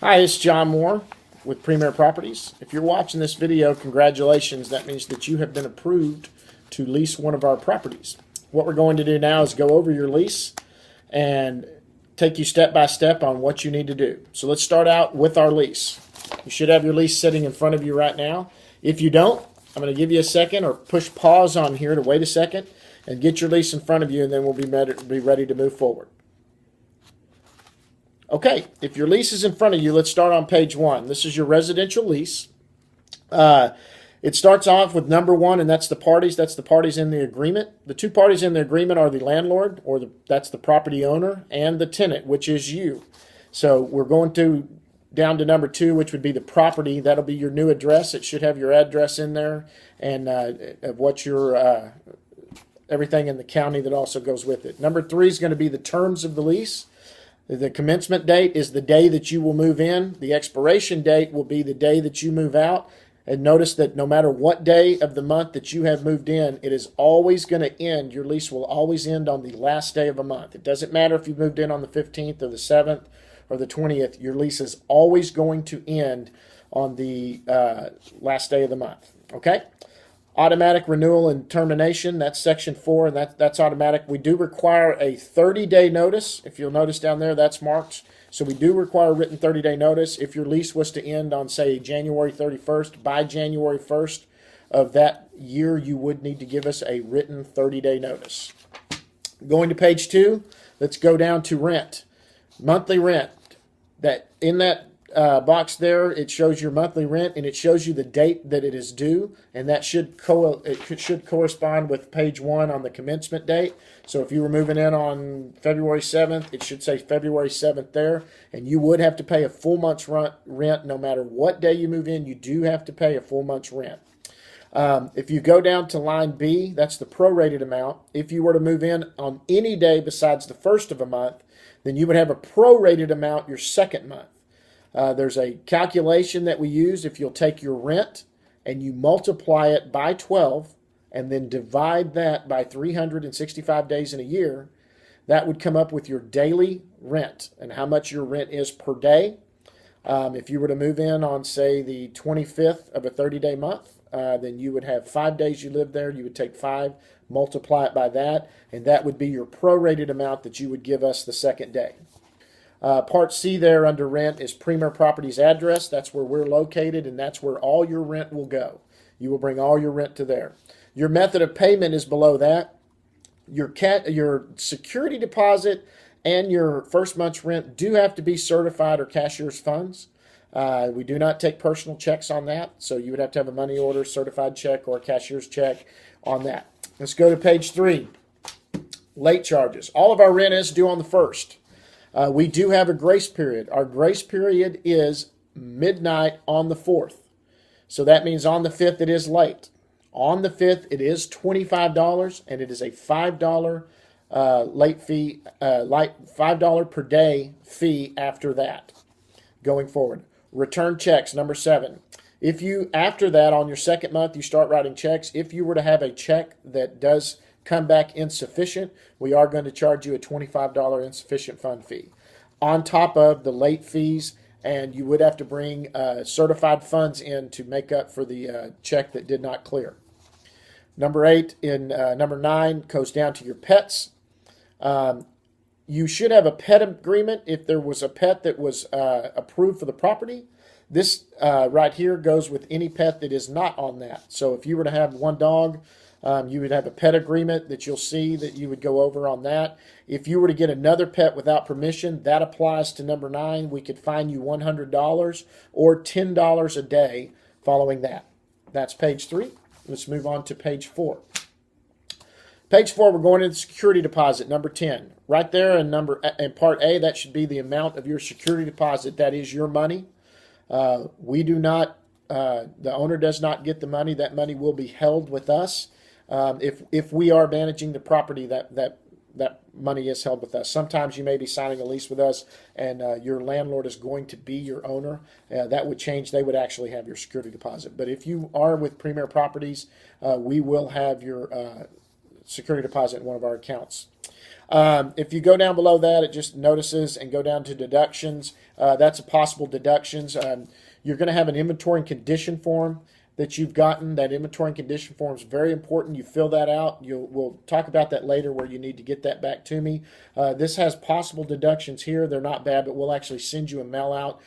Hi, it's John Moore with Premier Properties. If you're watching this video, congratulations. That means that you have been approved to lease one of our properties. What we're going to do now is go over your lease and take you step by step on what you need to do. So let's start out with our lease. You should have your lease sitting in front of you right now. If you don't, I'm going to give you a second or push pause on here to wait a second and get your lease in front of you, and then we'll be ready to move forward. Okay, if your lease is in front of you, let's start on page 1. This is your residential lease. It starts off with number 1, and that's the parties. That's the parties in the agreement. The two parties in the agreement are the landlord, that's the property owner, and the tenant, which is you. So we're going down to number 2, which would be the property. That'll be your new address. It should have your address in there and of what your everything in the county that also goes with it. Number 3 is going to be the terms of the lease. The commencement date is the day that you will move in. The expiration date will be the day that you move out. And notice that no matter what day of the month that you have moved in, it is always going to end. Your lease will always end on the last day of a month. It doesn't matter if you moved in on the 15th or the 7th or the 20th. Your lease is always going to end on the last day of the month. Okay? Automatic renewal and termination, that's section 4, and that's automatic. We do require a 30-day notice. If you'll notice down there, that's marked. So we do require a written 30-day notice. If your lease was to end on, say, January 31st, by January 1st of that year, you would need to give us a written 30-day notice. Going to page 2, let's go down to rent. Monthly rent. In that box there, it shows your monthly rent, and it shows you the date that it is due, and that should correspond with page 1 on the commencement date. So if you were moving in on February 7th, it should say February 7th there, and you would have to pay a full month's rent no matter what day you move in. You do have to pay a full month's rent. If you go down to line B, that's the prorated amount. If you were to move in on any day besides the first of a month, then you would have a prorated amount your second month. There's a calculation that we use. If you'll take your rent and you multiply it by 12 and then divide that by 365 days in a year, that would come up with your daily rent and how much your rent is per day. If you were to move in on, say, the 25th of a 30-day month, then you would have 5 days you live there. You would take 5, multiply it by that, and that would be your prorated amount that you would give us the second day. Part C there under rent is Premier Properties address. That's where we're located, and that's where all your rent will go. You will bring all your rent to there. Your method of payment is below that. Your security deposit and your first month's rent do have to be certified or cashier's funds. We do not take personal checks on that, so you would have to have a money order, certified check, or a cashier's check on that. Let's go to page 3. Late charges. All of our rent is due on the 1st. We do have a grace period. Our grace period is midnight on the 4th. So that means on the 5th it is late. On the 5th it is $25, and it is a $5 late fee, $5 per day fee after that going forward. Return checks, number 7. If you, after that, on your second month, you start writing checks, if you were to have a check that does come back insufficient, we are going to charge you a $25 insufficient fund fee on top of the late fees, and you would have to bring certified funds in to make up for the check that did not clear. Number 9 goes down to your pets. You should have a pet agreement if there was a pet that was approved for the property. This right here goes with any pet that is not on that. So if you were to have one dog, you would have a pet agreement that you'll see that you would go over on that. If you were to get another pet without permission, that applies to number 9. We could fine you $100 or $10 a day following that. That's page 3. Let's move on to page 4. Page 4, we're going into security deposit, number 10. Right there in part A, that should be the amount of your security deposit. That is your money. We do not, the owner does not get the money. That money will be held with us. If we are managing the property, that money is held with us. Sometimes you may be signing a lease with us and your landlord is going to be your owner. That would change. They would actually have your security deposit. But if you are with Premier Properties, we will have your security deposit in one of our accounts. If you go down below that, it just notices and go down to deductions. That's a possible deductions. You're going to have an inventory and condition form that you've gotten. That inventory and condition form is very important. You fill that out. We'll talk about that later where you need to get that back to me. This has possible deductions here. They're not bad, but we'll actually send you a mail out